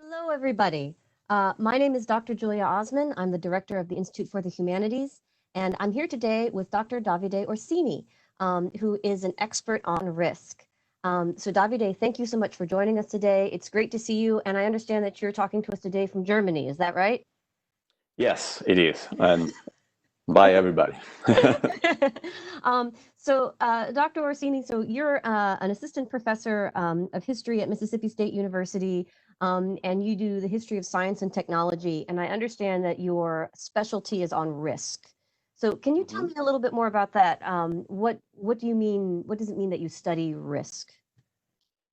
Hello, everybody. My name is Dr. Julia Osman. I'm the director of the Institute for the Humanities, and I'm here today with Dr. Davide Orsini, who is an expert on risk. So Davide, thank you so much for joining us today. It's great to see you, and I understand that you're talking to us today from Germany. Is that right? Yes, it is. And bye, everybody. Dr. Orsini, so you're an assistant professor of history at Mississippi State University, and you do the history of science and technology. And I understand that your specialty is on risk. So, can you tell Mhm. me a little bit more about that? What do you mean? What does it mean that you study risk?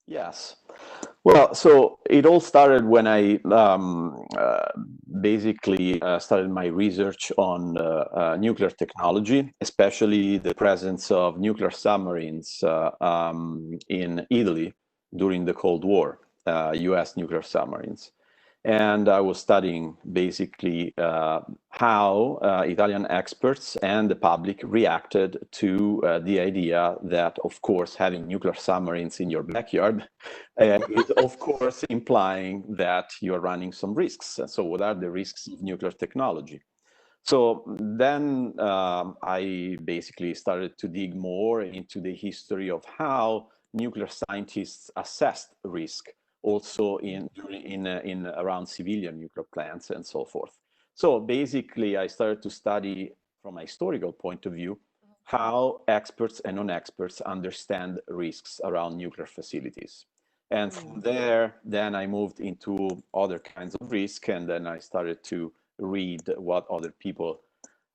Yes. Well, so it all started when I basically started my research on nuclear technology, especially the presence of nuclear submarines in Italy during the Cold War, US nuclear submarines. And I was studying basically how Italian experts and the public reacted to the idea that, of course, having nuclear submarines in your backyard is, of course, implying that you're running some risks. So, what are the risks of nuclear technology? So then I basically started to dig more into the history of how nuclear scientists assessed risk, also in around civilian nuclear plants and so forth. So basically, I started to study from a historical point of view how experts and non-experts understand risks around nuclear facilities. And from there, then I moved into other kinds of risk, and then I started to read what other people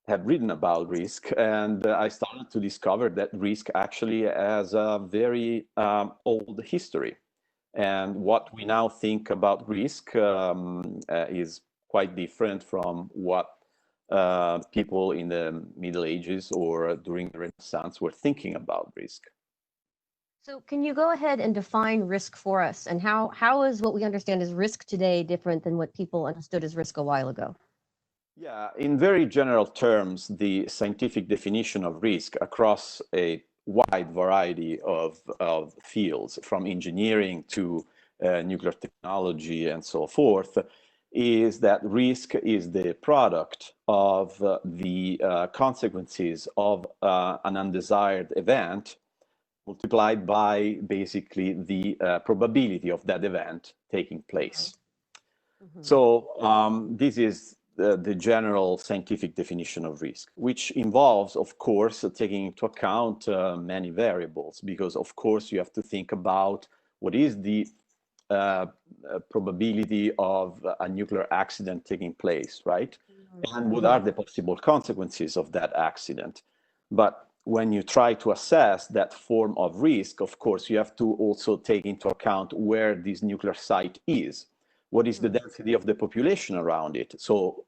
have written about risk. And I started to discover that risk actually has a very old history. And what we now think about risk is quite different from what people in the Middle Ages or during the Renaissance were thinking about risk. So, can you go ahead and define risk for us? And how is what we understand as risk today different than what people understood as risk a while ago? Yeah, in very general terms, the scientific definition of risk across a wide variety of fields, from engineering to nuclear technology and so forth, is that risk is the product of the consequences of an undesired event multiplied by basically the probability of that event taking place. Mhm. So this is the general scientific definition of risk, which involves, of course, taking into account many variables, because, of course, you have to think about what is the uh, probability of a nuclear accident taking place, right? And what Mhm. are the possible consequences of that accident? But when you try to assess that form of risk, of course, you have to also take into account where this nuclear site is. What is the Mhm. density of the population around it? So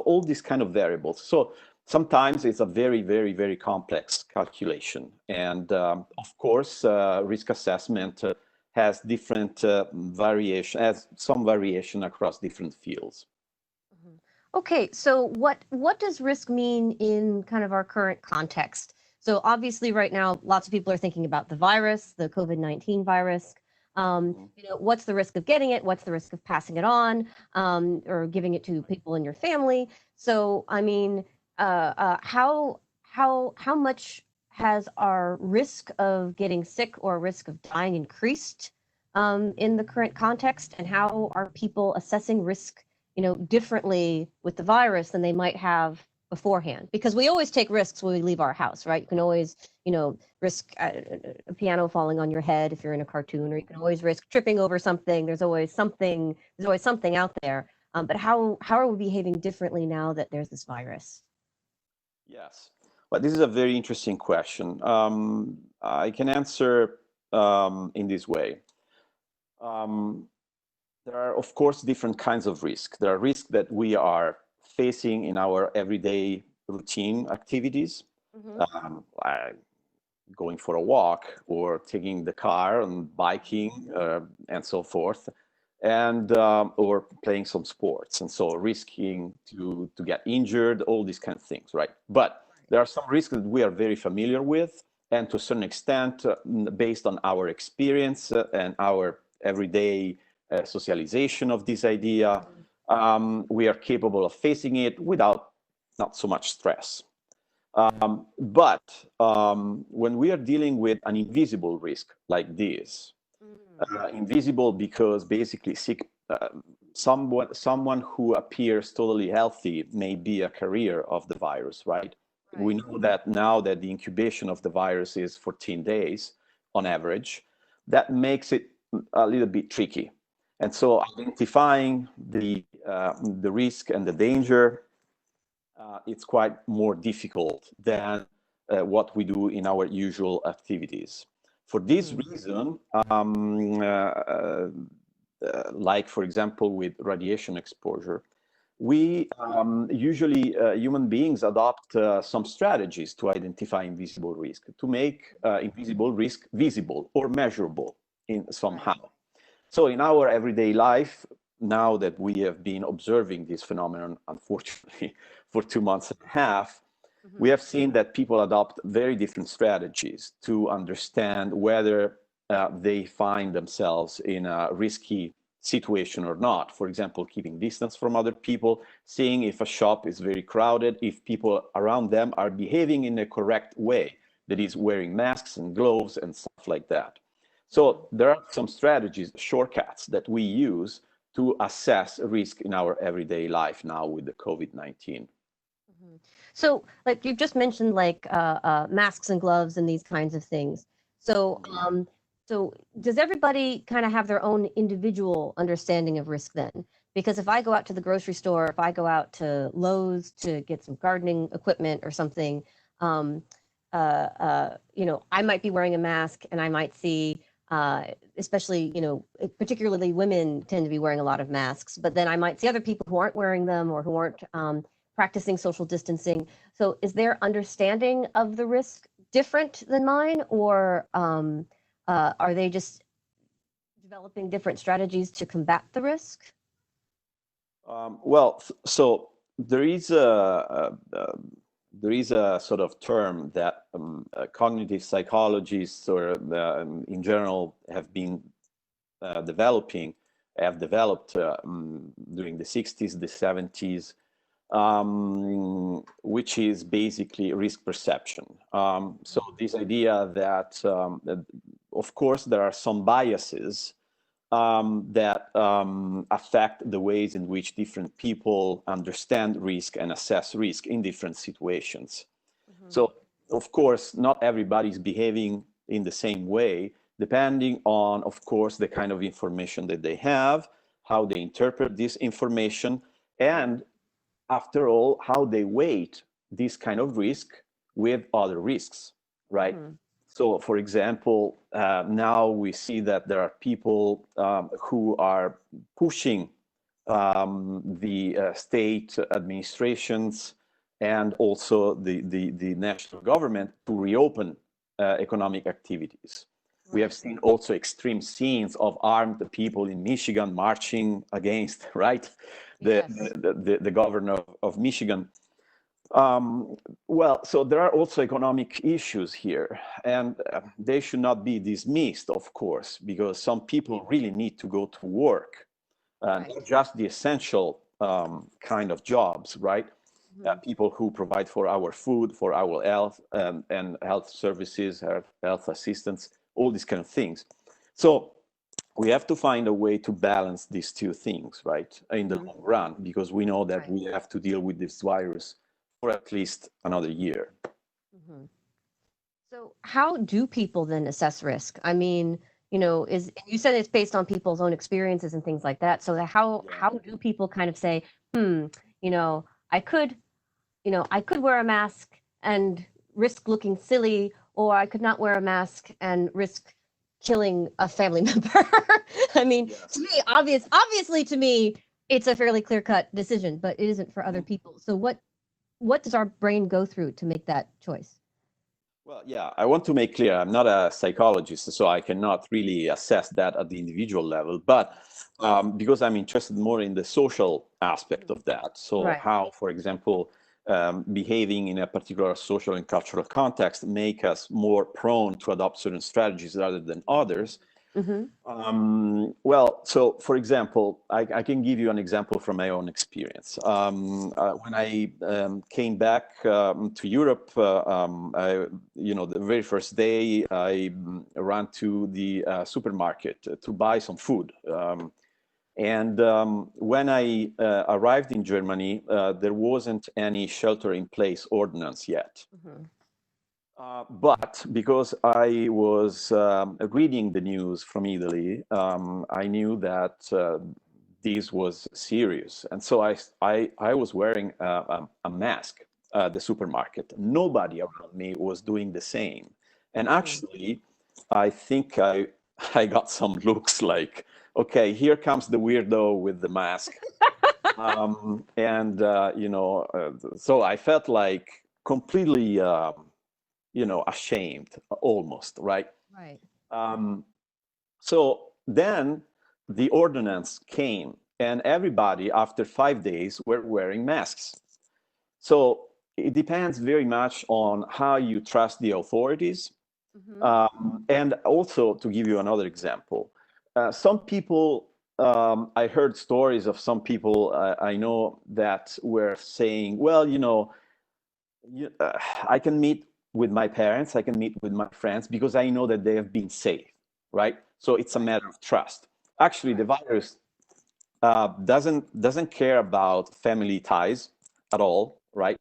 all these kind of variables. So sometimes it's a very, very, very complex calculation. And of course, risk assessment has different variation, has some variation across different fields. Mhm. Okay, so what does risk mean in kind of our current context? So obviously, right now, lots of people are thinking about the virus, the COVID-19 virus. Mhm. What's the risk of getting it? What's the risk of passing it on, or giving it to people in your family? So, I mean, how much has our risk of getting sick or risk of dying increased in the current context, and how are people assessing risk? Differently with the virus than they might have beforehand. Because we always take risks when we leave our house, right? You can always, risk a piano falling on your head if you're in a cartoon, or you can always risk tripping over something. There's always something out there. But how are we behaving differently now that there's this virus? Yes. Well, this is a very interesting question. I can answer in this way. Um, there are, of course, different kinds of risk. There are risks that we are facing in our everyday routine activities, Mm-hmm. like going for a walk or taking the car and biking and so forth, and or playing some sports, and so risking to get injured, all these kind of things, right? But there are some risks that we are very familiar with, and to a certain extent, based on our experience and our everyday socialization of this idea. We are capable of facing it without not so much stress. But when we are dealing with an invisible risk like this, invisible because basically someone who appears totally healthy may be a carrier of the virus, right? We know that now that the incubation of the virus is 14 days on average. That makes it a little bit tricky. And so identifying the risk and the danger, it's quite more difficult than what we do in our usual activities. For this reason, like for example with radiation exposure, we usually human beings adopt some strategies to identify invisible risk, to make invisible risk visible or measurable in somehow. So in our everyday life, now that we have been observing this phenomenon, unfortunately, for 2 months and a half, we have seen that people adopt very different strategies to understand whether they find themselves in a risky situation or not. For example, keeping distance from other people, seeing if a shop is very crowded, if people around them are behaving in a correct way, that is wearing masks and gloves and stuff like that. So there are some strategies, shortcuts that we use to assess risk in our everyday life now with the COVID-19. So, like you've just mentioned, like masks and gloves and these kinds of things. So, so does everybody kind of have their own individual understanding of risk then? Because if I go out to the grocery store, if I go out to Lowe's to get some gardening equipment or something, I might be wearing a mask, and I might see, especially, particularly women tend to be wearing a lot of masks, but then I might see other people who aren't wearing them or who aren't practicing social distancing. So is their understanding of the risk different than mine, or are they just developing different strategies to combat the risk? Well, so there is a sort of term that cognitive psychologists or in general have been have developed during the 60s, the 70s, which is basically risk perception. So this idea that, of course, there are some biases that affect the ways in which different people understand risk and assess risk in different situations. So, of course, not everybody's behaving in the same way, depending on, of course, the kind of information that they have, how they interpret this information, and after all, how they weight this kind of risk with other risks, right? So, for example, now we see that there are people who are pushing the state administrations and also the national government to reopen economic activities. We have seen also extreme scenes of armed people in Michigan marching against, right, the governor of Michigan. Well, so there are also economic issues here, and they should not be dismissed, of course, because some people really need to go to work, not just the essential kind of jobs, right? People who provide for our food, for our health, and health services, health assistance, all these kind of things. So we have to find a way to balance these two things, right, in the long run, because we know that we have to deal with this virus for at least another year. So how do people then assess risk? I mean, you said it's based on people's own experiences and things like that. So how do people kind of say, I could wear a mask and risk looking silly, or I could not wear a mask and risk killing a family member? I mean, to me, obviously to me, it's a fairly clear-cut decision, but it isn't for other people. So what does our brain go through to make that choice? Well, yeah, I want to make clear, I'm not a psychologist, so I cannot really assess that at the individual level, but because I'm interested more in the social aspect of that. So how, for example, behaving in a particular social and cultural context make us more prone to adopt certain strategies rather than others. Well, so for example, I can give you an example from my own experience. When I came back to Europe, the very first day I ran to the supermarket to buy some food. When I arrived in Germany, there wasn't any shelter-in-place ordinance yet. But because I was reading the news from Italy, I knew that this was serious. And so I was wearing a mask at the supermarket. Nobody around me was doing the same. And actually, I think I got some looks like, okay, here comes the weirdo with the mask. So I felt like completely ashamed almost, right? Right. So then the ordinance came, and everybody after 5 days were wearing masks. So it depends very much on how you trust the authorities. And also, to give you another example, some people, I heard stories of some people I know that were saying, well, I can meet with my parents, I can meet with my friends because I know that they have been safe, right? So it's a matter of trust. Actually, the virus doesn't care about family ties at all, right?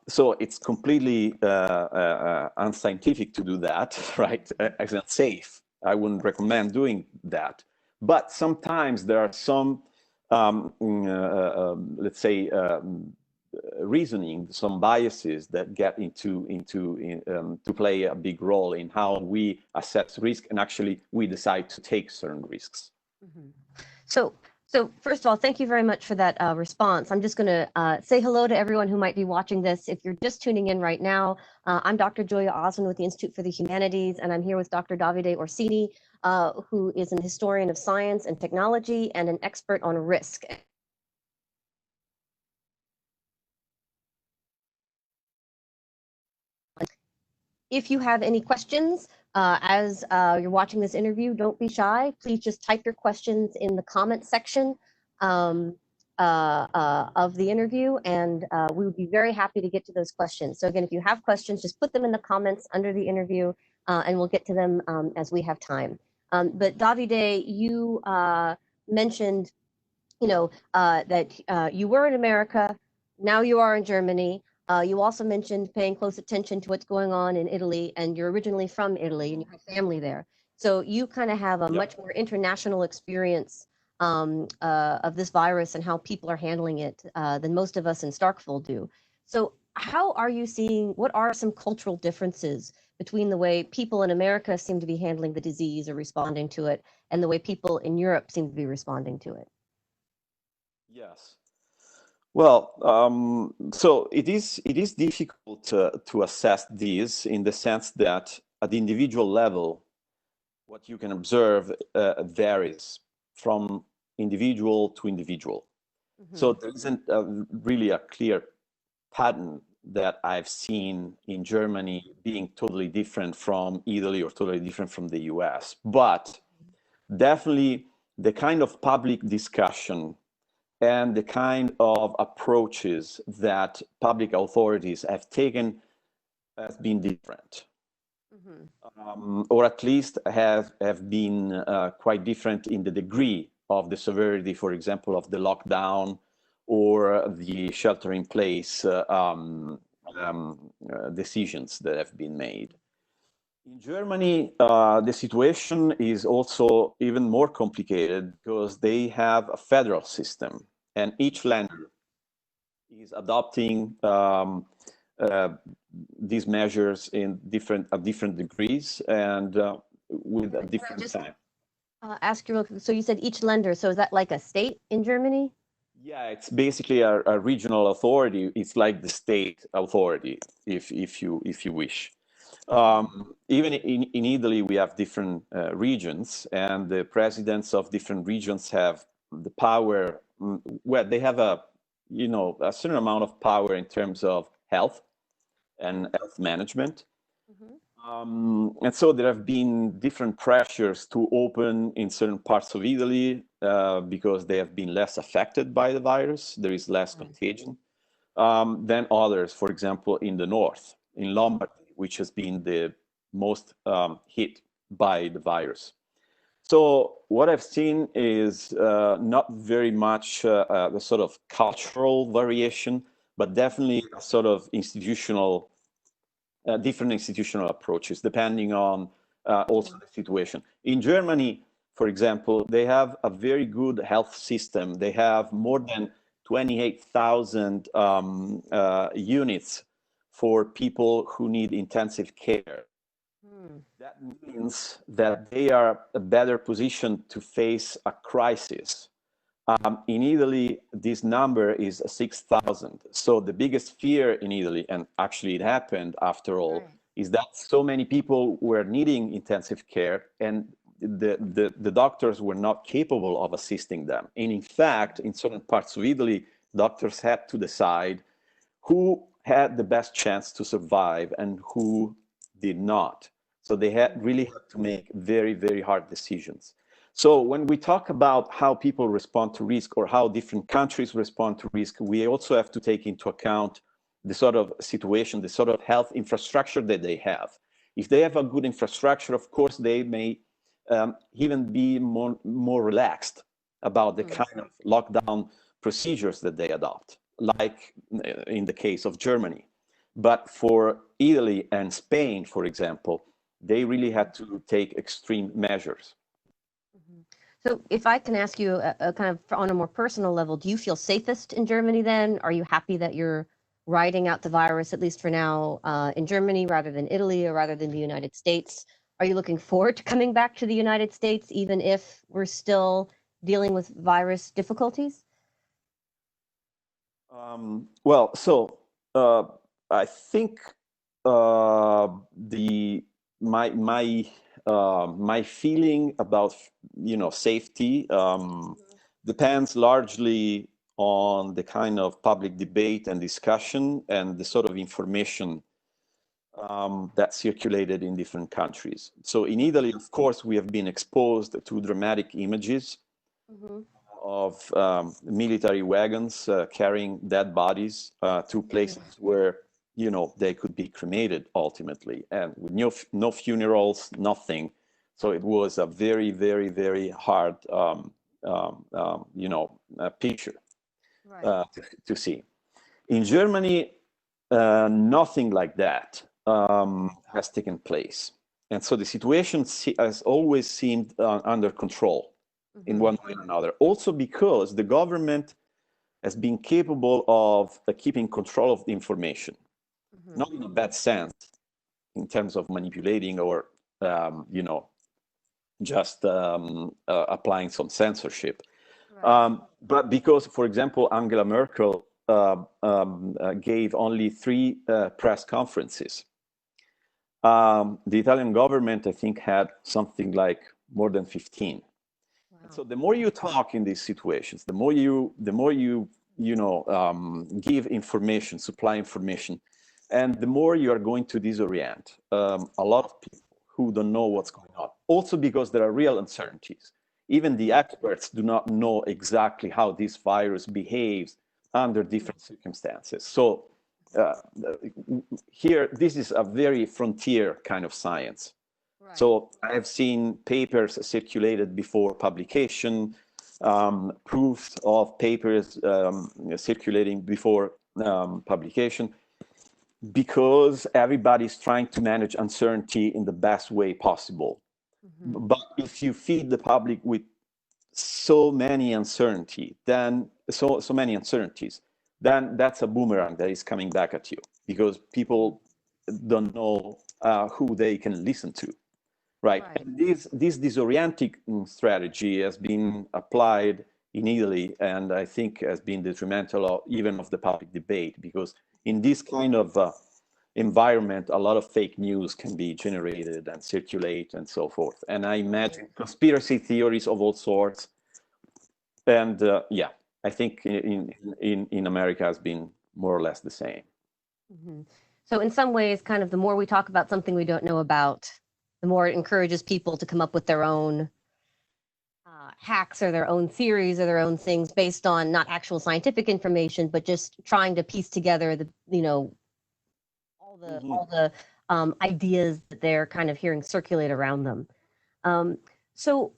So it's completely unscientific to do that, right? It's not safe. I wouldn't recommend doing that. But sometimes there are some, let's say, reasoning, some biases that get to play a big role in how we assess risk, and actually we decide to take certain risks. So first of all, thank you very much for that response. I'm just going to say hello to everyone who might be watching this. If you're just tuning in right now, I'm Dr. Julia Osmond with the Institute for the Humanities, and I'm here with Dr. Davide Orsini, who is an historian of science and technology and an expert on risk. If you have any questions as you're watching this interview, don't be shy. Please just type your questions in the comment section of the interview, and we would be very happy to get to those questions. So again, if you have questions, just put them in the comments under the interview, and we'll get to them as we have time. But Davide, you mentioned, that you were in America, now you are in Germany. You also mentioned paying close attention to what's going on in Italy, and you're originally from Italy and you have family there. So you kind of have a much more international experience of this virus and how people are handling it than most of us in Starkville do. So how are you seeing, what are some cultural differences between the way people in America seem to be handling the disease or responding to it and the way people in Europe seem to be responding to it? Yes. Well, so it is difficult to assess these in the sense that at the individual level, what you can observe varies from individual to individual. So there isn't really a clear pattern that I've seen in Germany being totally different from Italy or totally different from the US. But definitely the kind of public discussion and the kind of approaches that public authorities have taken has been different, or at least have been quite different in the degree of the severity, for example, of the lockdown or the shelter-in-place decisions that have been made. In Germany, the situation is also even more complicated because they have a federal system, and each land is adopting these measures in different degrees and with a different time. Ask you real quick. So you said each lender. So is that like a state in Germany? Yeah, it's basically a regional authority. It's like the state authority, if you wish. Even in Italy, we have different regions, and the presidents of different regions have the power. Well, they have a certain amount of power in terms of health and health management. And so there have been different pressures to open in certain parts of Italy because they have been less affected by the virus. There is less contagion than others, for example, in the north, in Lombardy, which has been the most hit by the virus. So what I've seen is not very much the sort of cultural variation, but definitely a sort of institutional different institutional approaches depending on also the situation. In Germany, for example, they have a very good health system. They have more than 28,000 units for people who need intensive care. That means that they are a better position to face a crisis. In Italy, this number is 6,000. So the biggest fear in Italy, and actually it happened after all, is that so many people were needing intensive care and the doctors were not capable of assisting them. And in fact, in certain parts of Italy, doctors had to decide who had the best chance to survive and who did not. So they had really had to make very, very hard decisions. So when we talk about how people respond to risk or how different countries respond to risk, we also have to take into account the sort of situation, the sort of health infrastructure that they have. If they have a good infrastructure, of course, they may even be more relaxed about the kind of lockdown procedures that they adopt, like in the case of Germany. But for Italy and Spain, for example, they really had to take extreme measures. So if I can ask you a kind of on a more personal level, do you feel safest in Germany then? Are you happy that you're riding out the virus, at least for now, in Germany rather than Italy or rather than the United States? Are you looking forward to coming back to the United States, even if we're still dealing with virus difficulties? Well, so I think the my feeling about safety depends largely on the kind of public debate and discussion and the sort of information that circulated in different countries. So in Italy, of course, we have been exposed to dramatic images of military wagons carrying dead bodies to places where they could be cremated ultimately, and with no funerals, nothing. So it was a very, very, very hard picture to see. In Germany, nothing like that has taken place. And so the situation has always seemed under control in one way or another. Also because the government has been capable of keeping control of the information, not in a bad sense, in terms of manipulating or, just applying some censorship. But because, for example, Angela Merkel gave only 3 press conferences. The Italian government, I think, had something like more than 15. And so the more you talk in these situations, the more you give information, supply information, and the more you are going to disorient a lot of people who don't know what's going on. Also because there are real uncertainties. Even the experts do not know exactly how this virus behaves under different circumstances. So here, this is a very frontier kind of science. So I have seen papers circulated before publication, proofs of papers circulating before publication, because everybody's trying to manage uncertainty in the best way possible. But if you feed the public with so many uncertainties, then that's a boomerang that is coming back at you, because people don't know who they can listen to. Right. And this disorienting strategy has been applied in Italy, and I think has been detrimental even of the public debate, because in this kind of environment, a lot of fake news can be generated and circulate and so forth. And I imagine conspiracy theories of all sorts. And I think in America has been more or less the same. So in some ways, kind of the more we talk about something we don't know about, the more it encourages people to come up with their own hacks or their own theories or their own things based on not actual scientific information, but just trying to piece together the, all the ideas that they're kind of hearing circulate around them. So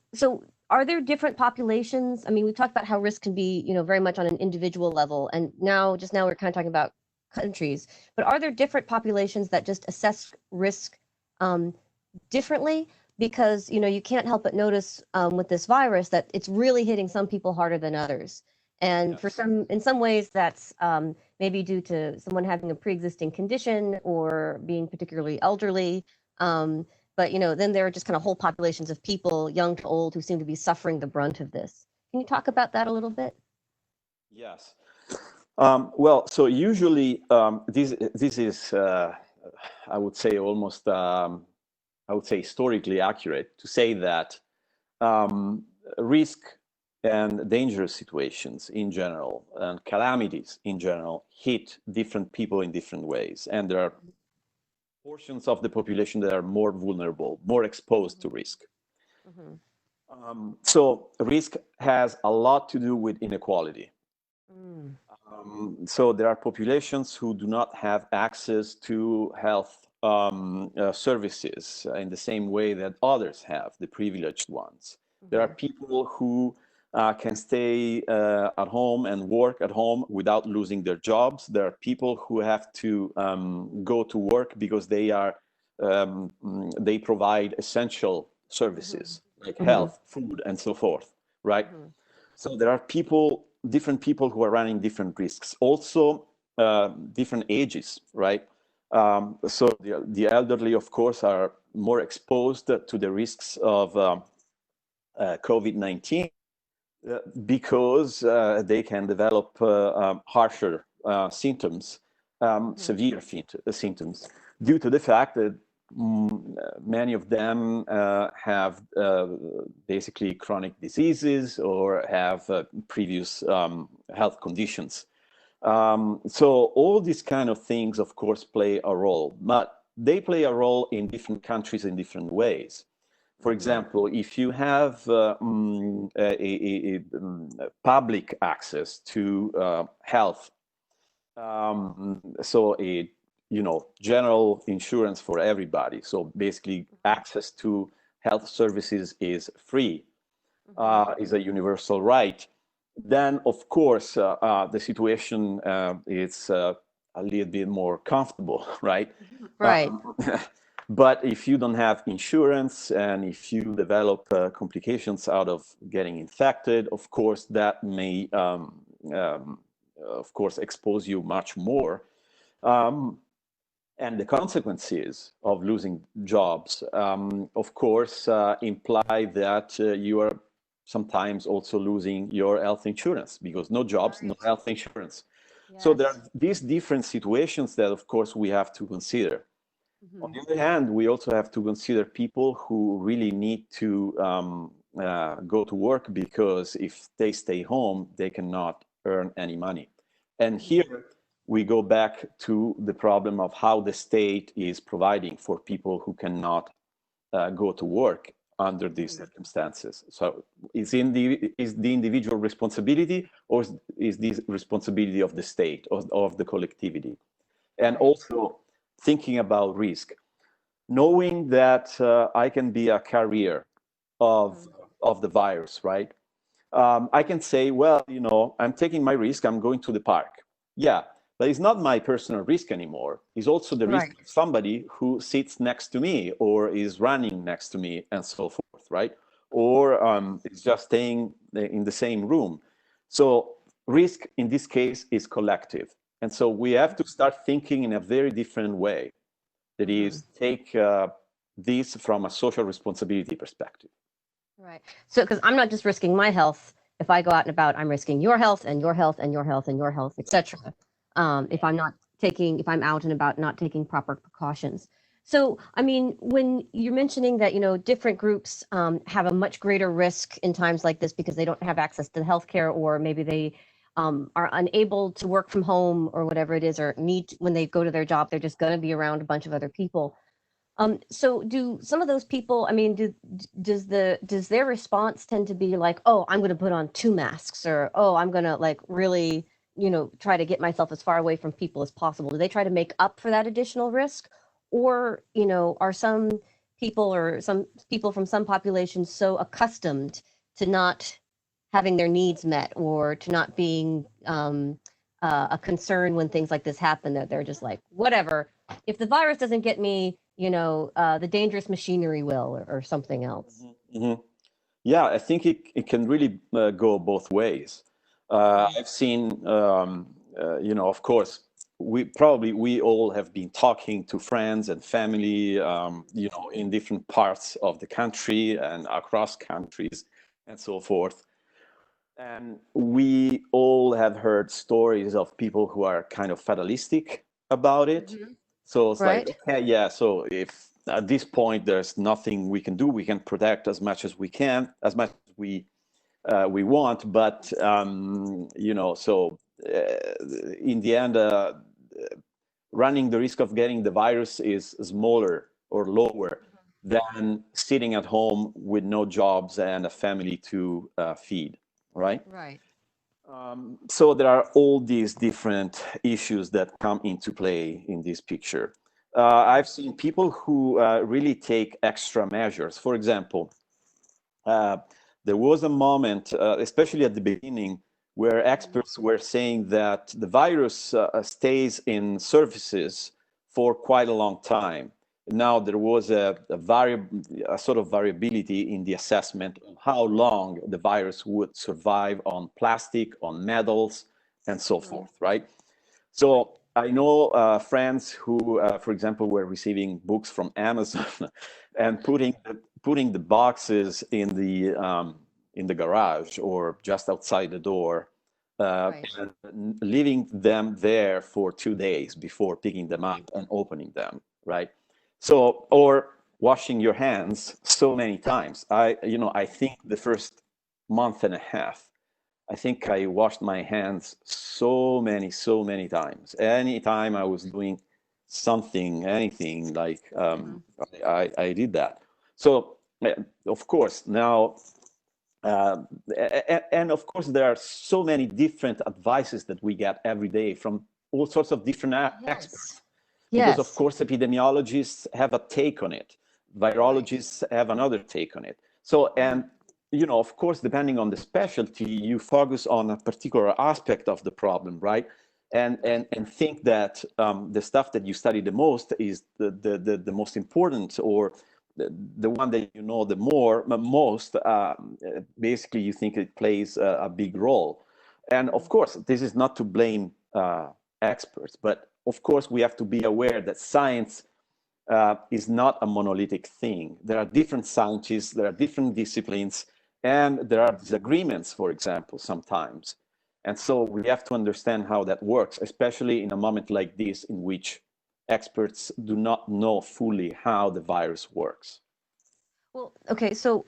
are there different populations? I mean, we talked about how risk can be, very much on an individual level, and just now we're kind of talking about countries. But are there different populations that just assess risk differently? Because you can't help but notice with this virus that it's really hitting some people harder than others. And Yes. in some ways, that's maybe due to someone having a pre-existing condition or being particularly elderly. But then there are just kind of whole populations of people, young to old, who seem to be suffering the brunt of this. Can you talk about that a little bit? Yes. Well, so usually this is, I would say, almost, I would say, historically accurate to say that risk and dangerous situations in general and calamities in general hit different people in different ways. And there are portions of the population that are more vulnerable, more exposed to risk. Mm-hmm. So risk has a lot to do with inequality. Mm. So there are populations who do not have access to health services in the same way that others have, the privileged ones. There are people who can stay at home and work at home without losing their jobs. There are people who have to go to work because they provide essential services like health, food, and so forth, right? So there are different people who are running different risks. Also, different ages, right? So the elderly, of course, are more exposed to the risks of COVID-19 because they can develop harsher symptoms, severe symptoms, due to the fact that many of them have basically chronic diseases or have previous health conditions. So all these kind of things, of course, play a role, but they play a role in different countries in different ways. For example, if you have public access to health, so general insurance for everybody, so basically access to health services is free, is a universal right, then of course the situation is a little bit more comfortable, right? Right. But if you don't have insurance and if you develop complications out of getting infected, of course, that may, of course, expose you much more. And the consequences of losing jobs, of course, imply that you are sometimes also losing your health insurance, because no jobs, no health insurance. So there are these different situations that, of course, we have to consider. On the other hand, we also have to consider people who really need to go to work, because if they stay home, they cannot earn any money. And here we go back to the problem of how the state is providing for people who cannot go to work under these circumstances. So is the individual responsibility, or is this responsibility of the state, of the collectivity? And also thinking about risk, knowing that I can be a carrier of the virus, right? I can say, well, I'm taking my risk, I'm going to the park. Yeah, but it's not my personal risk anymore. It's also the risk of somebody who sits next to me or is running next to me and so forth, right? Or is just staying in the same room. So risk in this case is collective. And so we have to start thinking in a very different way. That is, take this from a social responsibility perspective. Right. So, because I'm not just risking my health. If I go out and about, I'm risking your health and your health and your health and your health, etc. If I'm out and about, not taking proper precautions. So, I mean, when you're mentioning that, different groups have a much greater risk in times like this because they don't have access to healthcare, or maybe they are unable to work from home or whatever it is, or need when they go to their job, they're just going to be around a bunch of other people. So do some of those people, I mean, does their response tend to be like, oh, I'm going to put on 2 masks, or oh, I'm going to like really, try to get myself as far away from people as possible? Do they try to make up for that additional risk? Or, are some people or some people from some populations so accustomed to not having their needs met or to not being a concern when things like this happen that they're just like, whatever, if the virus doesn't get me, the dangerous machinery will, or something else. Mm-hmm. Yeah, I think it can really go both ways. I've seen, of course, we all have been talking to friends and family, in different parts of the country and across countries and so forth. And we all have heard stories of people who are kind of fatalistic about it. Mhm. So it's like, Right? okay, yeah, so if at this point there's nothing we can do, we can protect as much as we can, as much as we want, but so in the end, running the risk of getting the virus is smaller or lower than sitting at home with no jobs and a family to feed, right? Right. So there are all these different issues that come into play in this picture. I've seen people who really take extra measures. For example, uh, there was a moment, especially at the beginning, where experts were saying that the virus stays in surfaces for quite a long time. Now there was a sort of variability in the assessment of how long the virus would survive on plastic, on metals, and so forth, right? So I know friends who, for example, were receiving books from Amazon and putting the boxes in the garage or just outside the door, Right. and leaving them there for 2 days before picking them up and opening them, right? So, or washing your hands so many times. I think the first month and a half, I think I washed my hands so many times. Anytime I was doing something, anything, like I did that. So, of course, now, uh, and of course, there are so many different advices that we get every day from all sorts of different experts. Yes. Because, of Yes. course, epidemiologists have a take on it, Right. virologists have another take on it. So, and of course, depending on the specialty, you focus on a particular aspect of the problem, right? And think that the stuff that you study the most is the most important, or the one that you know the most. Basically, you think it plays a big role. And of course, this is not to blame experts, but of course, we have to be aware that science is not a monolithic thing. There are different scientists, there are different disciplines, and there are disagreements, for example, sometimes. And so we have to understand how that works, especially in a moment like this in which experts do not know fully how the virus works. Well, okay, so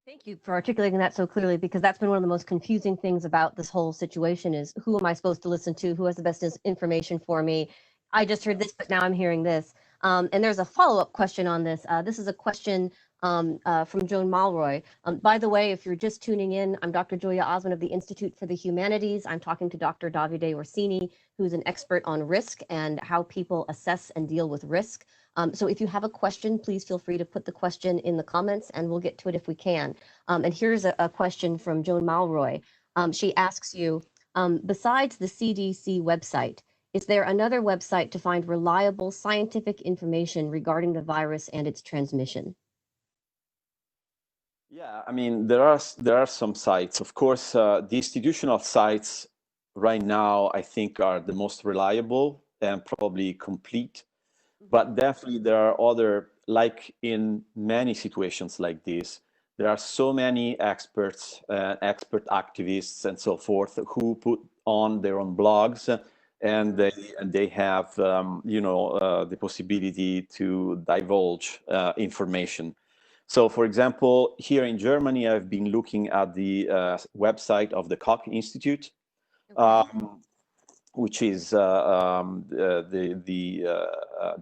thank you for articulating that so clearly, because that's been one of the most confusing things about this whole situation is, who am I supposed to listen to? Who has the best information for me? I just heard this, but now I'm hearing this. And there's a follow-up question on this. This is a question from Joan Malroy. By the way, if you're just tuning in, I'm Dr. Julia Osmond of the Institute for the Humanities. I'm talking to Dr. Davide Orsini, who's an expert on risk and how people assess and deal with risk. So if you have a question, please feel free to put the question in the comments and we'll get to it if we can. And here's a question from Joan Malroy. She asks you, besides the CDC website, is there another website to find reliable scientific information regarding the virus and its transmission? Yeah, I mean, there are some sites. Of course, the institutional sites right now, I think, are the most reliable and probably complete. But definitely there are other, like in many situations like this, there are so many experts, expert activists, and so forth, who put on their own blogs, and they have the possibility to divulge information. So, for example, here in Germany, I've been looking at the website of the Koch Institute, which is the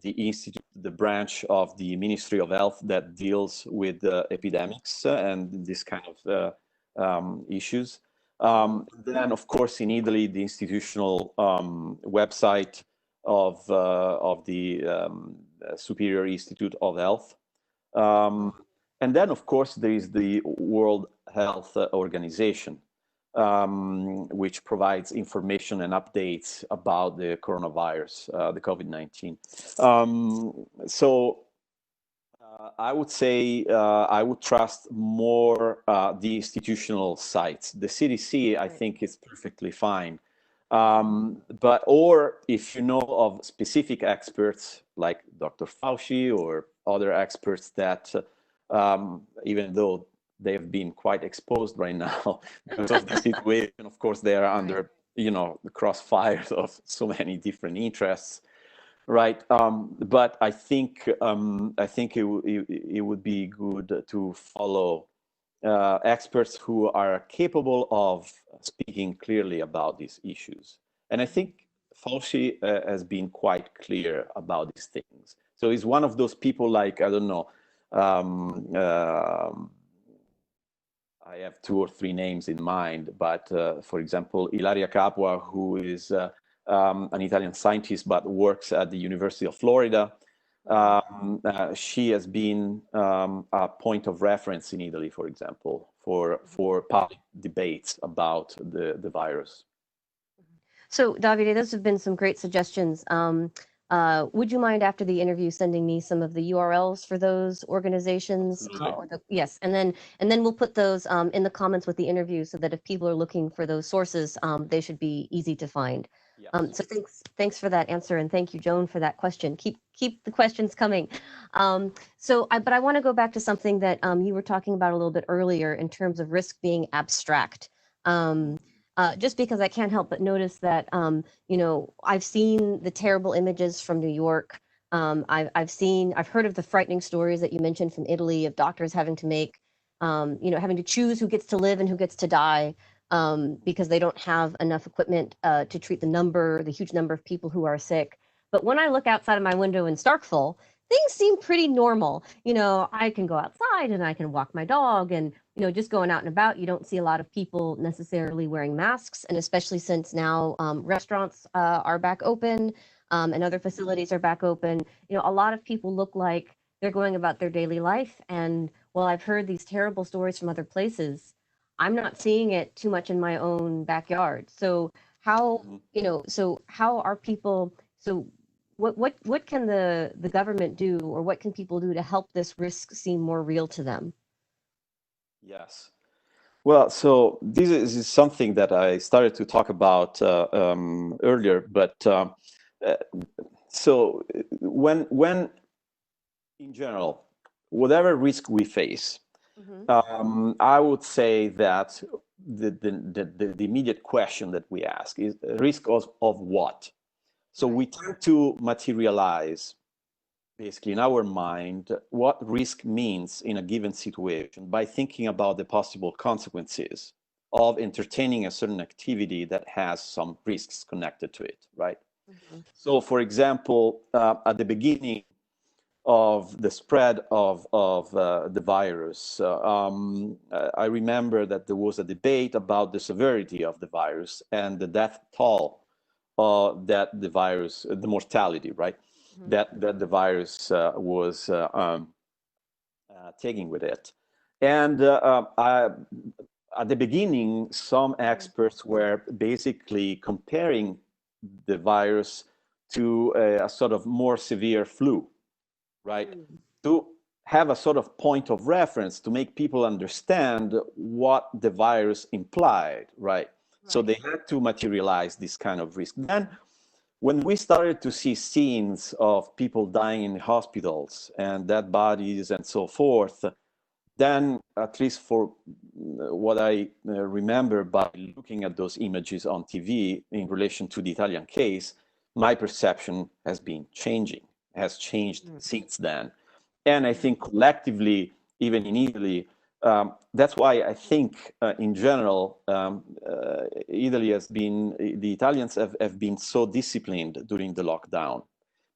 institute, the branch of the Ministry of Health that deals with epidemics and this kind of issues. Then, of course, in Italy, the institutional website of the Superior Institute of Health. And then, of course, there is the World Health Organization, which provides information and updates about the coronavirus, the COVID-19. I would say I would trust more the institutional sites. The CDC, I think, is perfectly fine. Or if you know of specific experts like Dr. Fauci or other experts that, even though they've been quite exposed right now because of the situation, of course, they are under, the crossfires of so many different interests. Right, but I think it would be good to follow experts who are capable of speaking clearly about these issues. And I think Fauci has been quite clear about these things. So he's one of those people like, I don't know, I have 2 or 3 names in mind, but for example, Ilaria Capua, who is an Italian scientist but works at the University of Florida. She has been a point of reference in Italy, for example, for public debates about the virus. So, Davide, those have been some great suggestions. Would you mind after the interview sending me some of the URLs for those organizations? Yes, and then we'll put those in the comments with the interview so that if people are looking for those sources, they should be easy to find. Yes. So thanks for that answer, and thank you, Joan, for that question. Keep the questions coming. But I want to go back to something that you were talking about a little bit earlier in terms of risk being abstract. Just because I can't help but notice that, I've seen the terrible images from New York. I've heard of the frightening stories that you mentioned from Italy of doctors having to make, having to choose who gets to live and who gets to die because they don't have enough equipment to treat the huge number of people who are sick. But when I look outside of my window in Starkville, things seem pretty normal. I can go outside and I can walk my dog and, just going out and about, you don't see a lot of people necessarily wearing masks. And especially since now restaurants are back open and other facilities are back open, a lot of people look like they're going about their daily life. And while I've heard these terrible stories from other places, I'm not seeing it too much in my own backyard. So how are people, what can the government do, or what can people do to help this risk seem more real to them? Yes. Well, so this is something that I started to talk about earlier, but so when in general, whatever risk we face, I would say that the immediate question that we ask is risk of what? So we tend to materialize basically in our mind what risk means in a given situation by thinking about the possible consequences of entertaining a certain activity that has some risks connected to it, right? So, for example, at the beginning of the spread of the virus, I remember that there was a debate about the severity of the virus and the death toll that the virus, the mortality, right? That the virus was taking with it. And at the beginning, some experts were basically comparing the virus to a sort of more severe flu, right? To have a sort of point of reference to make people understand what the virus implied, right? So they had to materialize this kind of risk. Then when we started to see scenes of people dying in hospitals and dead bodies and so forth, then at least for what I remember by looking at those images on TV in relation to the Italian case, my perception has been changing, has changed since then. And I think collectively, even in Italy. That's why I think, in general, Italy has been, the Italians have been so disciplined during the lockdown,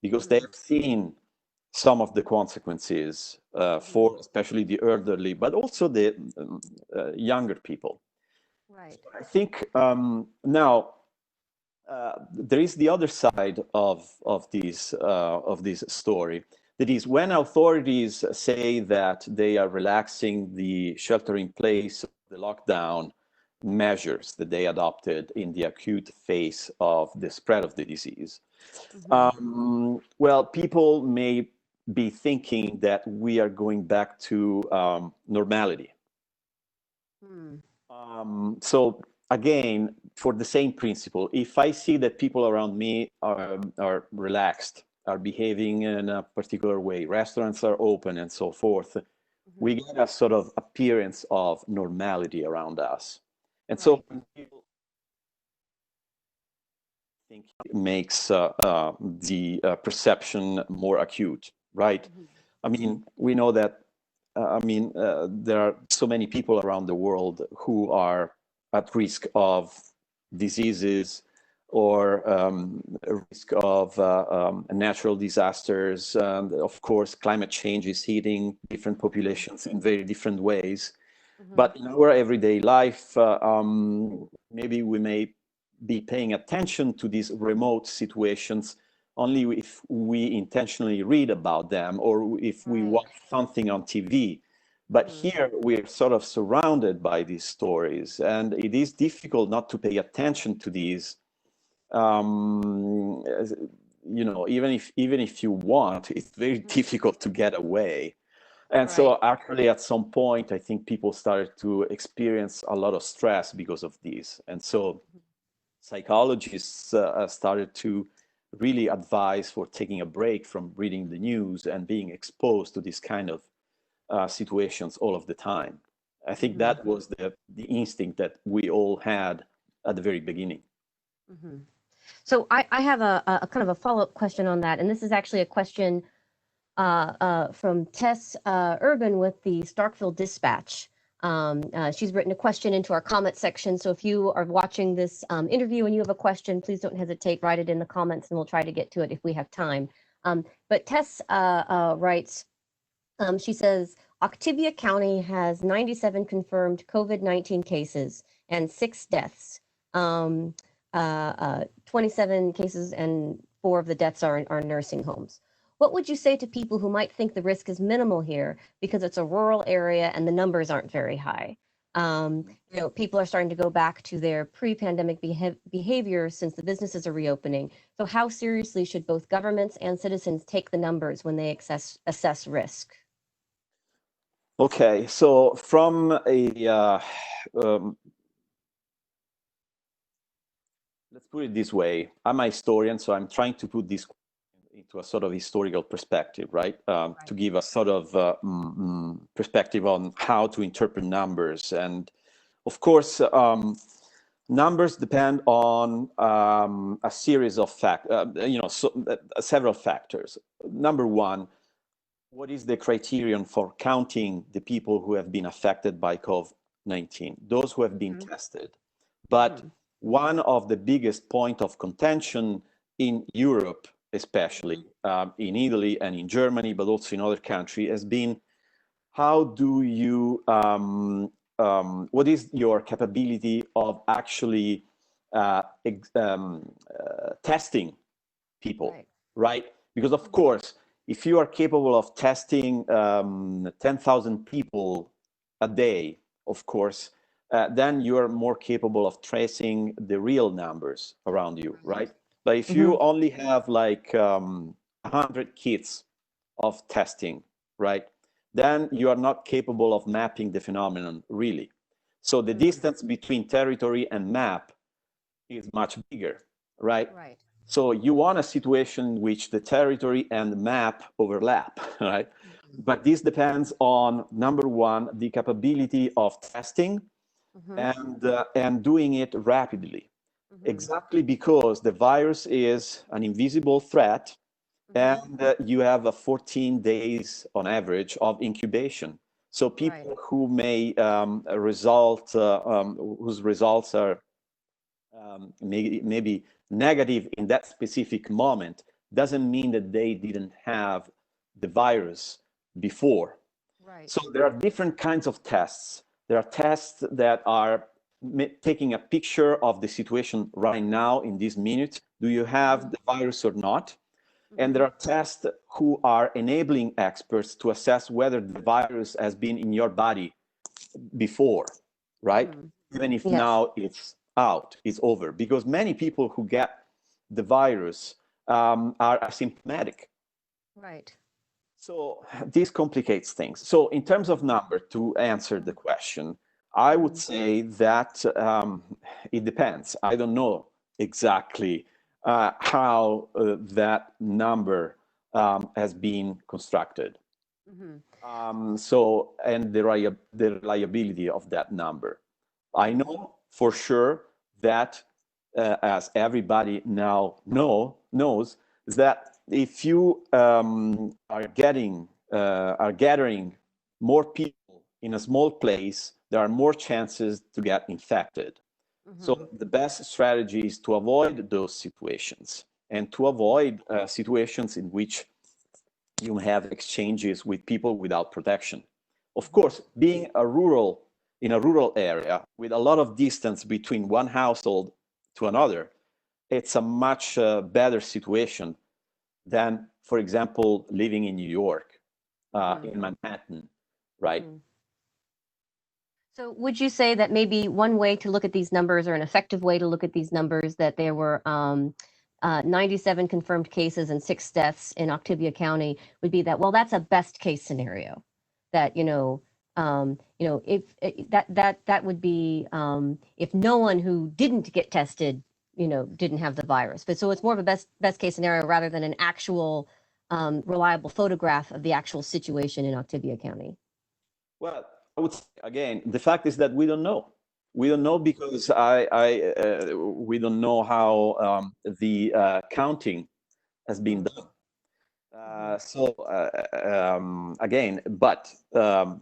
because they have seen some of the consequences for especially the elderly, but also the younger people. Right. I think now there is the other side of this story. That is, when authorities say that they are relaxing the shelter-in-place, the lockdown measures that they adopted in the acute phase of the spread of the disease, well, people may be thinking that we are going back to normality. So again, for the same principle, if I see that people around me are relaxed, are behaving in a particular way, restaurants are open and so forth, we get a sort of appearance of normality around us. And so people think it makes the perception more acute, right? I mean, we know that there are so many people around the world who are at risk of diseases or risk of natural disasters. Of course, climate change is hitting different populations in very different ways. But in our everyday life, maybe we may be paying attention to these remote situations only if we intentionally read about them or if we watch something on TV. But here we're sort of surrounded by these stories, and it is difficult not to pay attention to these. Even if you want, it's very difficult to get away. And so actually at some point, I think people started to experience a lot of stress because of this. And so psychologists started to really advise for taking a break from reading the news and being exposed to this kind of situations all of the time. I think that was the instinct that we all had at the very beginning. So I have a kind of a follow-up question on that, and this is actually a question from Tess Urban with the Starkville Dispatch. She's written a question into our comment section. So if you are watching this interview and you have a question, please don't hesitate, write it in the comments and we'll try to get to it if we have time. But Tess writes, she says, Oktibbeha County has 97 confirmed COVID-19 cases and 6 deaths. 27 cases and 4 of the deaths are in nursing homes. What would you say to people who might think the risk is minimal here because it's a rural area and the numbers aren't very high? People are starting to go back to their pre-pandemic behavior since the businesses are reopening. So how seriously should both governments and citizens take the numbers when they assess risk? Okay, so from a let's put it this way. I'm a historian, so I'm trying to put this into a sort of historical perspective, right? To give a sort of perspective on how to interpret numbers. And of course, numbers depend on a series of several factors. Number one, what is the criterion for counting the people who have been affected by COVID-19? Those who have been tested. But one of the biggest point of contention in Europe, especially in Italy and in Germany, but also in other countries, has been how do you, what is your capability of actually testing people, right? Because of course, if you are capable of testing 10,000 people a day, of course, then you are more capable of tracing the real numbers around you, right? But if you only have like 100 kits of testing, right, then you are not capable of mapping the phenomenon really. So the distance between territory and map is much bigger, right? So you want a situation in which the territory and the map overlap, right? But this depends on, number one, the capability of testing and doing it rapidly. Exactly because the virus is an invisible threat and you have a 14 days on average of incubation. So people who may whose results are maybe negative in that specific moment, doesn't mean that they didn't have the virus before. Right. So there are different kinds of tests. There are tests that are taking a picture of the situation right now in this minute. Do you have the virus or not? And there are tests who are enabling experts to assess whether the virus has been in your body before, right? Even if now it's out, it's over. Because many people who get the virus are asymptomatic. Right. So this complicates things. So in terms of number, to answer the question, I would say that it depends. I don't know exactly how that number has been constructed. So, and the reliability of that number. I know for sure that, as everybody now knows, is that if you are gathering more people in a small place, there are more chances to get infected. So the best strategy is to avoid those situations and to avoid situations in which you have exchanges with people without protection. Of course, being in a rural area with a lot of distance between one household to another, it's a much better situation than, for example, living in New York, in Manhattan, right? So would you say that maybe one way to look at these numbers, or an effective way to look at these numbers, that there were 97 confirmed cases and 6 deaths in Oktibbeha County, would be that, well, that's a best case scenario. That, if that would be if no one who didn't get tested, didn't have the virus. But so it's more of a best case scenario rather than an actual reliable photograph of the actual situation in Oktibbeha County. Well, I would say, again, the fact is that we don't know. We don't know because we don't know how the counting has been done. Again, but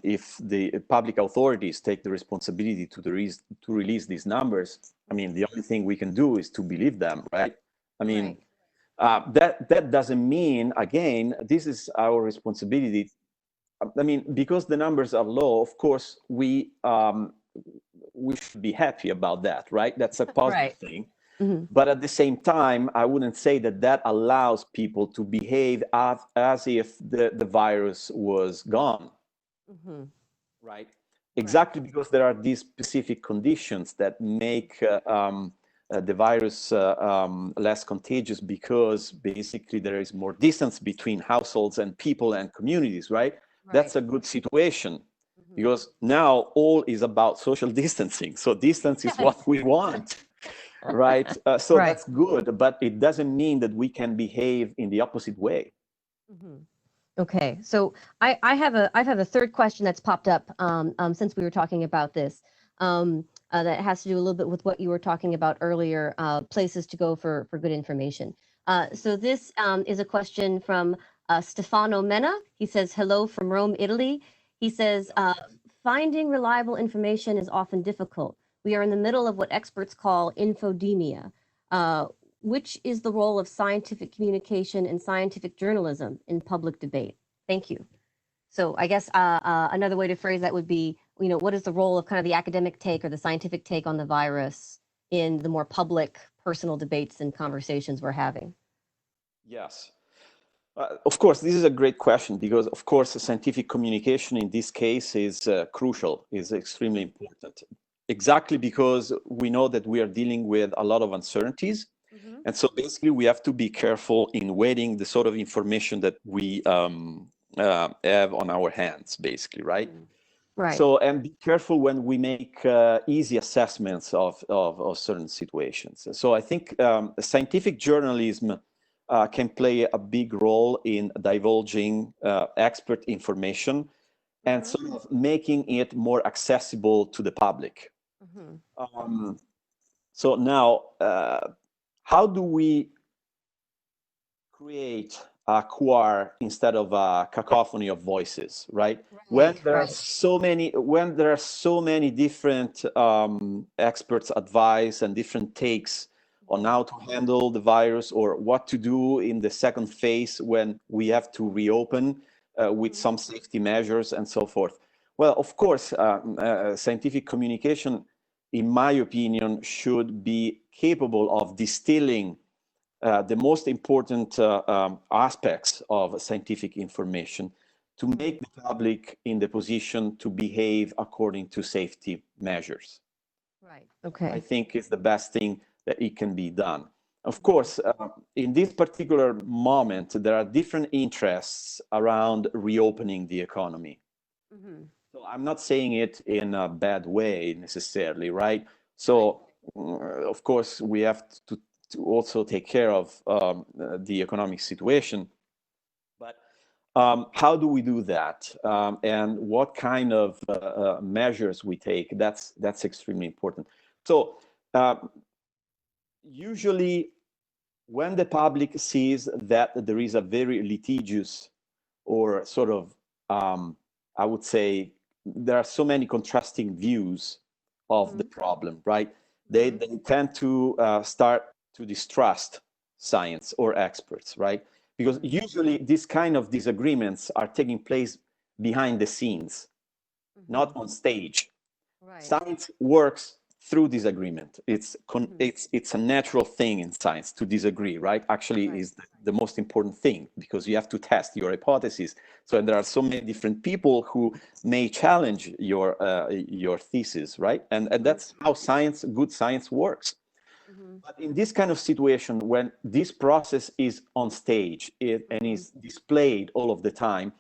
if the public authorities take the responsibility to release these numbers, I mean, the only thing we can do is to believe them, right? I mean, that doesn't mean, again, this is our responsibility. I mean, because the numbers are low, of course, we should be happy about that, right? That's a positive thing. But at the same time, I wouldn't say that allows people to behave as if the virus was gone, right? Exactly because there are these specific conditions that make the virus less contagious, because basically there is more distance between households and people and communities, right? That's a good situation, because now all is about social distancing. So distance is what we want. Right. So that's good, but it doesn't mean that we can behave in the opposite way. Okay, so I have a third question that's popped up since we were talking about this, that has to do a little bit with what you were talking about earlier, places to go for good information. So this is a question from Stefano Mena. He says, hello from Rome, Italy. He says, finding reliable information is often difficult. We are in the middle of what experts call infodemia. Which is the role of scientific communication and scientific journalism in public debate? Thank you. So I guess another way to phrase that would be, what is the role of kind of the academic take or the scientific take on the virus in the more public, personal debates and conversations we're having? Yes. Of course, this is a great question, because, of course, scientific communication in this case is crucial, is extremely important. Exactly because we know that we are dealing with a lot of uncertainties. And so basically we have to be careful in weighting the sort of information that we have on our hands, basically, right? Right. So, and be careful when we make easy assessments of certain situations. So I think scientific journalism can play a big role in divulging expert information and sort of making it more accessible to the public. So now, how do we create a choir instead of a cacophony of voices, right? When there are so many different experts' advice and different takes on how to handle the virus or what to do in the second phase when we have to reopen with some safety measures and so forth. Well, of course, scientific communication, in my opinion, should be capable of distilling the most important aspects of scientific information to make the public in the position to behave according to safety measures. Right. Okay. I think is the best thing that it can be done. Of course, in this particular moment, there are different interests around reopening the economy. Mm-hmm. So I'm not saying it in a bad way necessarily, right? So, of course, we have to also take care of the economic situation. But how do we do that? And what kind of measures we take? That's extremely important. So usually when the public sees that there is a very litigious or sort of, I would say, there are so many contrasting views of the problem, right? They tend to start to distrust science or experts, right? Because usually these kind of disagreements are taking place behind the scenes, not on stage. Right. Science works through disagreement. It's a natural thing in science to disagree, right? Actually, is the most important thing because you have to test your hypothesis. So there are so many different people who may challenge your thesis, right? And that's how good science works. But in this kind of situation, when this process is on stage and is displayed all of the time,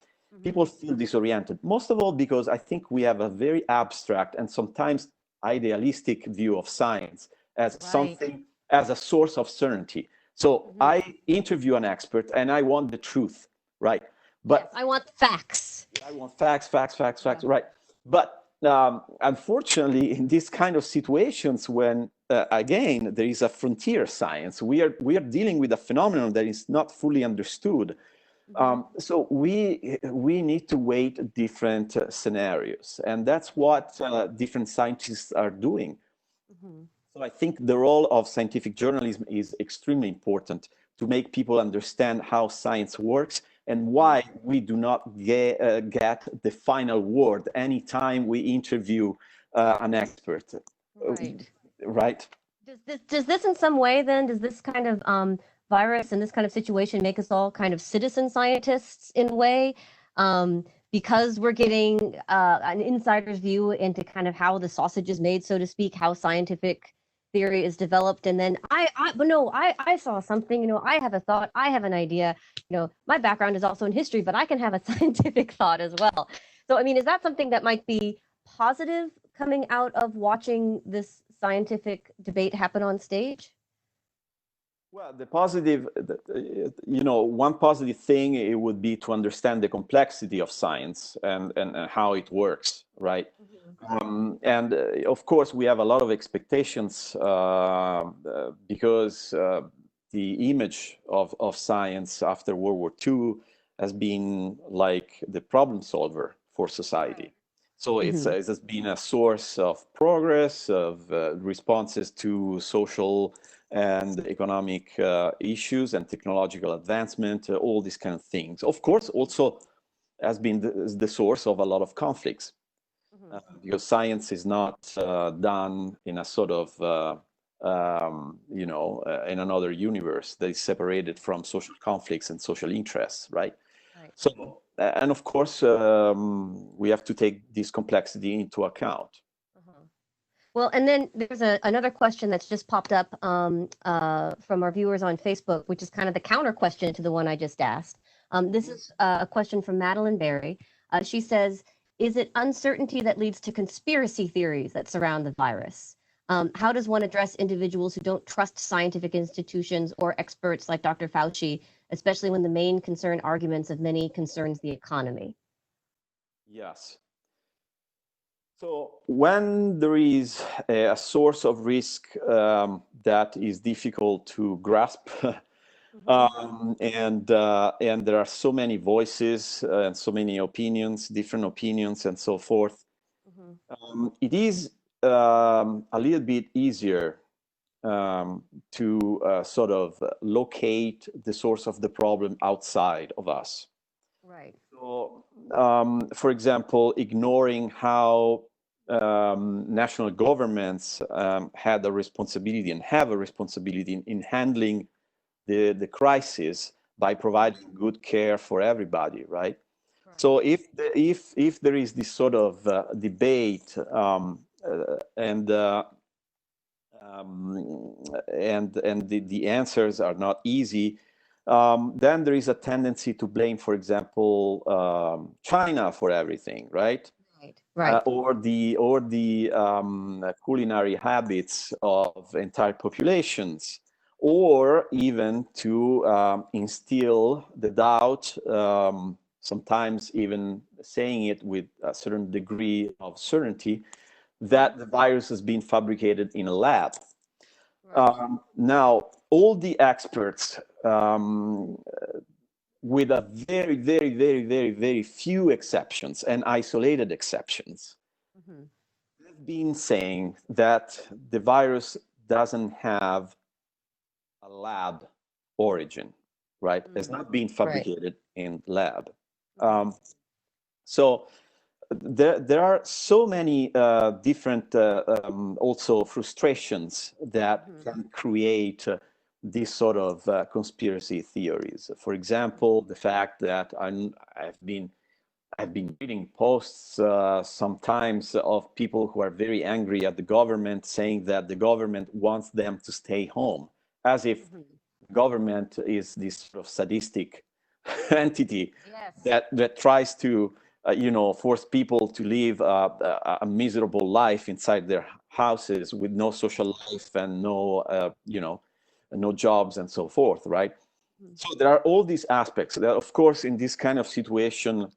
people feel disoriented. Most of all because I think we have a very abstract and sometimes idealistic view of science as something, as a source of certainty. So I interview an expert and I want the truth, right? But yes, I want facts. I want facts, right? But unfortunately, in these kind of situations, when again there is a frontier science, we are dealing with a phenomenon that is not fully understood. So we need to weight different scenarios, and that's what different scientists are doing. So I think the role of scientific journalism is extremely important to make people understand how science works and why we do not get the final word anytime we interview an expert. Right. Does this in some way then, does this kind of virus and this kind of situation make us all kind of citizen scientists in a way? Because we're getting an insider's view into kind of how the sausage is made, so to speak, how scientific theory is developed. And then I saw something, I have a thought, I have an idea, my background is also in history, but I can have a scientific thought as well. So, I mean, is that something that might be positive coming out of watching this scientific debate happen on stage? Well, the positive, one positive thing it would be to understand the complexity of science and how it works, right? And of course, we have a lot of expectations because the image of science after World War II has been like the problem solver for society. So it has been a source of progress, of responses to social and economic issues and technological advancement, all these kind of things. Of course, also has been the source of a lot of conflicts because science is not done in a sort of, in another universe that is separated from social conflicts and social interests, right? So, and of course, we have to take this complexity into account. Well, and then there's another question that's just popped up from our viewers on Facebook, which is kind of the counter question to the one I just asked. This is a question from Madeline Berry. She says, is it uncertainty that leads to conspiracy theories that surround the virus? How does one address individuals who don't trust scientific institutions or experts like Dr. Fauci, especially when the main concern arguments of many concerns the economy? Yes. So when there is a source of risk that is difficult to grasp, And there are so many voices and so many opinions, different opinions, and so forth. It is a little bit easier to sort of locate the source of the problem outside of us. Right. So, for example, ignoring how national governments had a responsibility and have a responsibility in handling the crisis by providing good care for everybody, right? So if there is this sort of debate and the answers are not easy, then there is a tendency to blame, for example, China for everything, right? Right. Or the culinary habits of entire populations, or even to instill the doubt, sometimes even saying it with a certain degree of certainty, that the virus has been fabricated in a lab. Now, all the experts, with a very, very, very, very, very few exceptions and isolated exceptions, have been saying that the virus doesn't have a lab origin, right? It's not been fabricated in lab. So there are so many different also frustrations that can create these sort of conspiracy theories. For example, the fact that I've been reading posts sometimes of people who are very angry at the government, saying that the government wants them to stay home, as if government is this sort of sadistic entity that tries to force people to live a miserable life inside their houses with no social life and no jobs and so forth, right? So there are all these aspects that, of course, in this kind of situation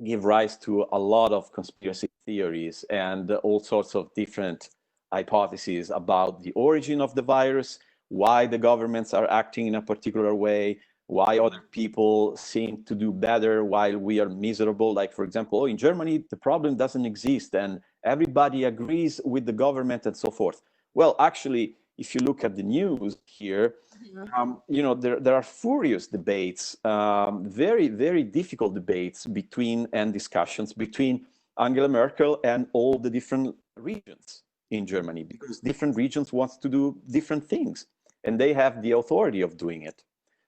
give rise to a lot of conspiracy theories and all sorts of different hypotheses about the origin of the virus, why the governments are acting in a particular way, why other people seem to do better while we are miserable. Like, for example, in Germany, the problem doesn't exist and everybody agrees with the government and so forth. Well, actually, if you look at the news here, there are furious debates, very, very difficult debates and discussions between Angela Merkel and all the different regions in Germany, because different regions want to do different things, and they have the authority of doing it.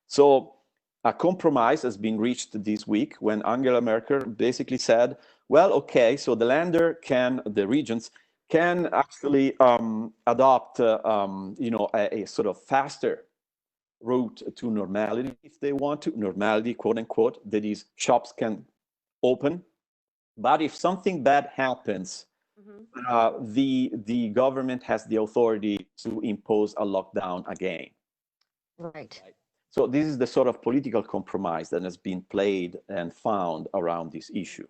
So a compromise has been reached this week when Angela Merkel basically said, well, okay, so the regions can actually adopt, a sort of faster route to normality if they want to, normality, quote unquote, that is, shops can open. But if something bad happens, the government has the authority to impose a lockdown again. Right. So this is the sort of political compromise that has been played and found around this issue.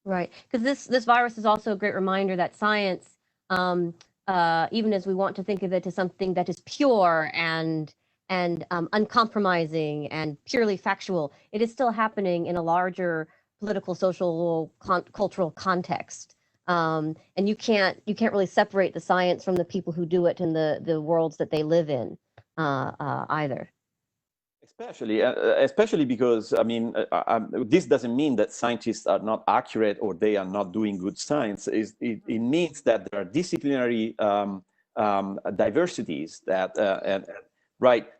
Right, because this virus is also a great reminder that science, even as we want to think of it as something that is pure and uncompromising and purely factual, it is still happening in a larger political, social, cultural context. And you can't really separate the science from the people who do it and the worlds that they live in either. Especially because, I mean, this doesn't mean that scientists are not accurate or they are not doing good science. It means that there are disciplinary diversities and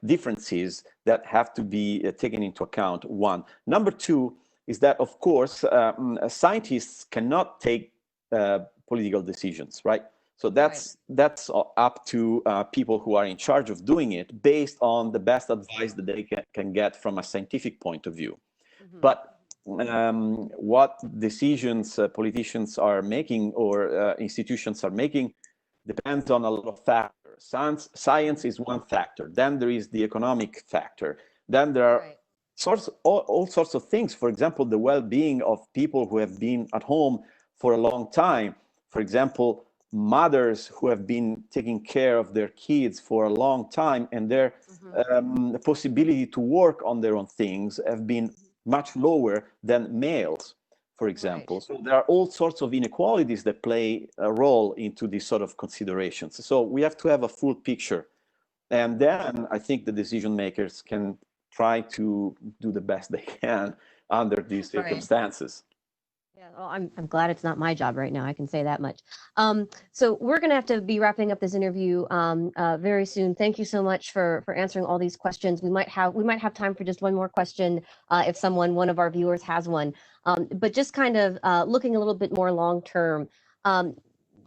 differences that have to be taken into account. One. Number two is that, of course, scientists cannot take political decisions, right? So that's up to people who are in charge of doing it based on the best advice that they can get from a scientific point of view. But what decisions politicians are making or institutions are making depends on a lot of factors. Science is one factor. Then there is the economic factor. Then there are all sorts of things. For example, the well-being of people who have been at home for a long time. For example, mothers who have been taking care of their kids for a long time, and their possibility to work on their own things have been much lower than males, for example. Right. So there are all sorts of inequalities that play a role into these sort of considerations. So we have to have a full picture. And then I think the decision makers can try to do the best they can under these Right. circumstances. Yeah, well, I'm glad it's not my job right now. I can say that much. So we're going to have to be wrapping up this interview very soon. Thank you so much for answering all these questions. We might have time for just one more question if one of our viewers has one. But just kind of looking a little bit more long term. Um,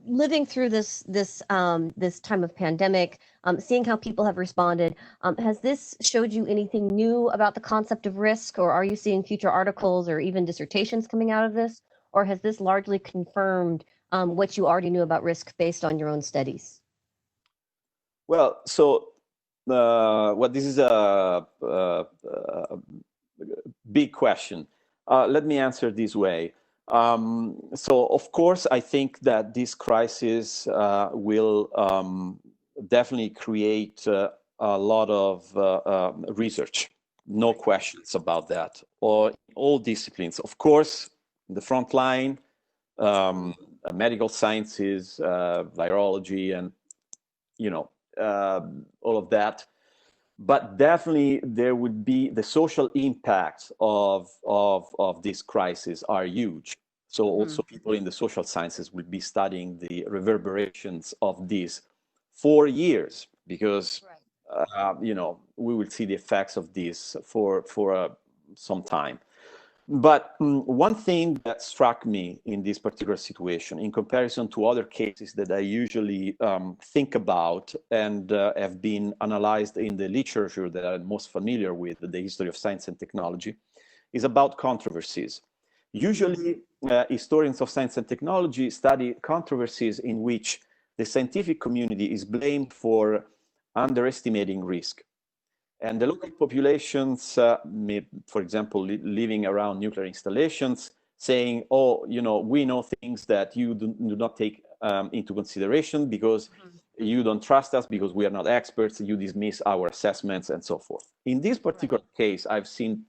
Living through this time of pandemic, seeing how people have responded, has this showed you anything new about the concept of risk, or are you seeing future articles or even dissertations coming out of this, or has this largely confirmed what you already knew about risk based on your own studies? Well, so this is a big question. Let me answer this way. So, of course, I think that this crisis will definitely create a lot of research. No questions about that. Or all disciplines, of course, the front line, medical sciences, virology, and all of that. But definitely there would be the social impacts of this crisis are huge. So also people in the social sciences will be studying the reverberations of this for years, because we will see the effects of this for some time. But one thing that struck me in this particular situation, in comparison to other cases that I usually think about and have been analyzed in the literature that I'm most familiar with, the history of science and technology, is about controversies. Usually, historians of science and technology study controversies in which the scientific community is blamed for underestimating risk. And the local populations, for example, living around nuclear installations, saying, oh, we know things that you do not take into consideration because you don't trust us, because we are not experts, you dismiss our assessments, and so forth. In this particular case, I've seen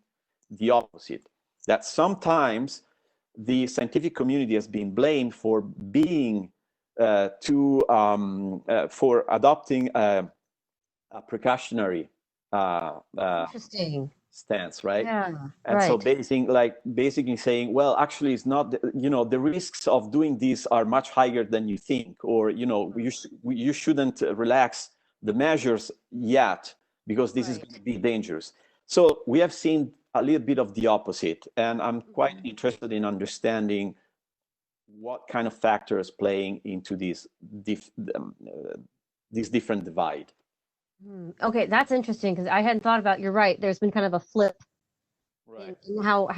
the opposite, that sometimes the scientific community has been blamed for being for adopting a precautionary Interesting. stance, right? Yeah, And right. so basically saying, well, actually, it's not, the risks of doing this are much higher than you think, or you shouldn't relax the measures yet because this is going to be dangerous. So we have seen a little bit of the opposite, and I'm quite interested in understanding what kind of factors playing into this different divide. Okay, that's interesting because I hadn't thought about. You're right. There's been kind of a flip in how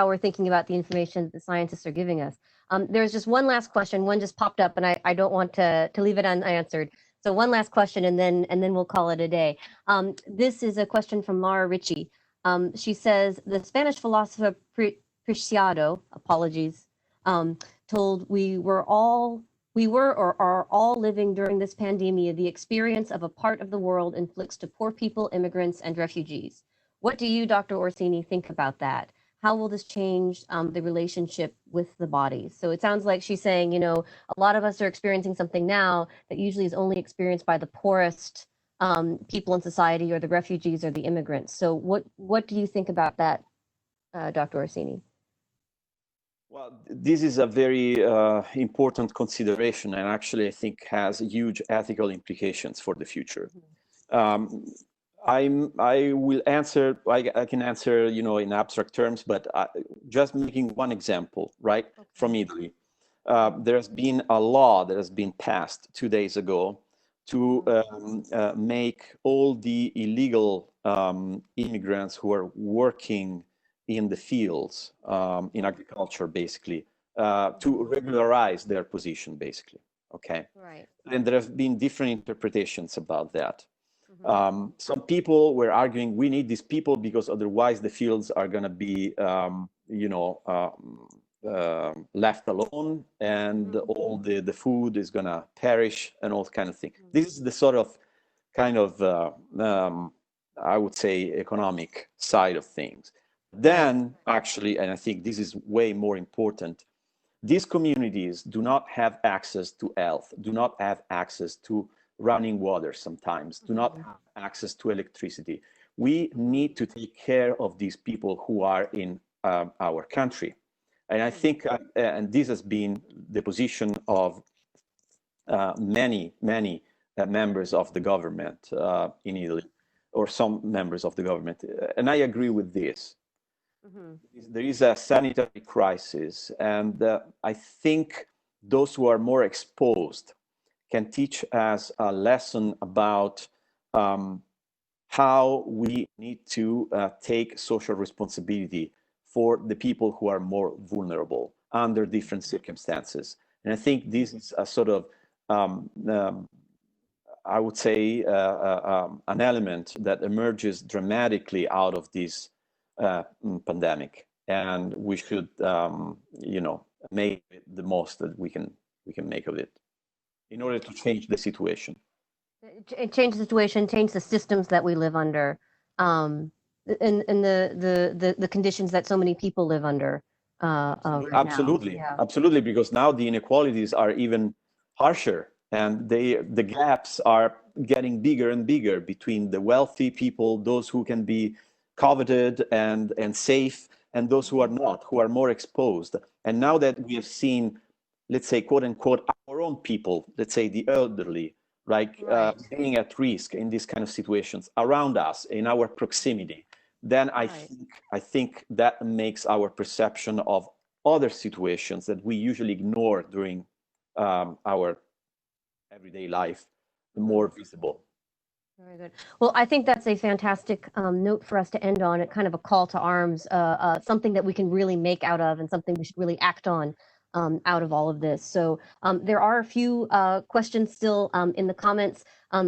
we're thinking about the information that the scientists are giving us. There's just one last question. One just popped up, and I don't want to leave it unanswered. So one last question, and then we'll call it a day. This is a question from Laura Ritchie. She says the Spanish philosopher Preciado, apologies, told we were or are all living during this pandemic the experience of a part of the world inflicts to poor people, immigrants, and refugees. What do you, Dr. Orsini, think about that? How will this change the relationship with the bodies? So it sounds like she's saying, a lot of us are experiencing something now that usually is only experienced by the poorest people in society, or the refugees, or the immigrants. So what do you think about that, Dr. Orsini? Well, this is a very important consideration, and actually I think has huge ethical implications for the future. I will answer, I can answer, in abstract terms, but just making one example, right, from Italy. There's been a law that has been passed 2 days ago to make all the illegal immigrants who are working in the fields, in agriculture, basically, to regularize their position, basically. Okay. Right. And there have been different interpretations about that. Some people were arguing we need these people because otherwise the fields are going to be, left alone, and all the food is gonna perish and all kind of thing. This is the sort of kind of I would say economic side of things. Then actually, and I think this is way more important, these communities do not have access to health, do not have access to running water sometimes, do not have access to electricity. We need to take care of these people who are in our country. And I think, and this has been the position of many members of the government in Italy, or some members of the government. And I agree with this. There is a sanitary crisis, and I think those who are more exposed can teach us a lesson about how we need to take social responsibility for the people who are more vulnerable under different circumstances. And I think this is a sort of, I would say, an element that emerges dramatically out of this pandemic, and we should, make it the most that we can make of it in order to change the situation. Change the situation, change the systems that we live under, and the conditions that so many people live under. Right Absolutely, now. Yeah. Absolutely, because now the inequalities are even harsher, and the gaps are getting bigger and bigger between the wealthy people, those who can be coveted and safe, and those who are not, who are more exposed. And now that we have seen, let's say, quote unquote, our own people, let's say the elderly, like being at risk in these kind of situations around us, in our proximity, then I think that makes our perception of other situations that we usually ignore during our everyday life more visible. Very good. Well, I think that's a fantastic note for us to end on. It kind of a call to arms, something that we can really make out of, and something we should really act on out of all of this. So there are a few questions still in the comments.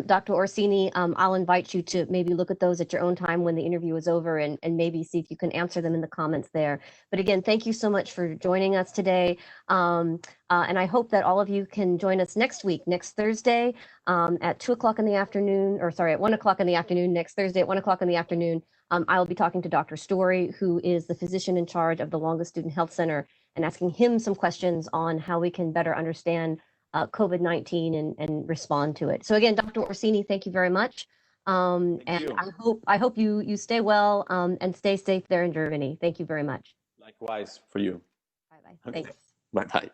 Dr. Orsini, I'll invite you to maybe look at those at your own time when the interview is over, and maybe see if you can answer them in the comments there. But again, thank you so much for joining us today. And I hope that all of you can join us next week, next Thursday at 2 o'clock in the afternoon, or sorry, at 1 o'clock in the afternoon, next Thursday at 1 o'clock in the afternoon. I'll be talking to Dr. Story, who is the physician in charge of the Longa Student Health Center, and asking him some questions on how we can better understand COVID-19 and respond to it. So again, Dr. Orsini, thank you very much. And I hope you stay well and stay safe there in Germany. Thank you very much. Likewise for you. Bye-bye. Thanks. Bye-bye.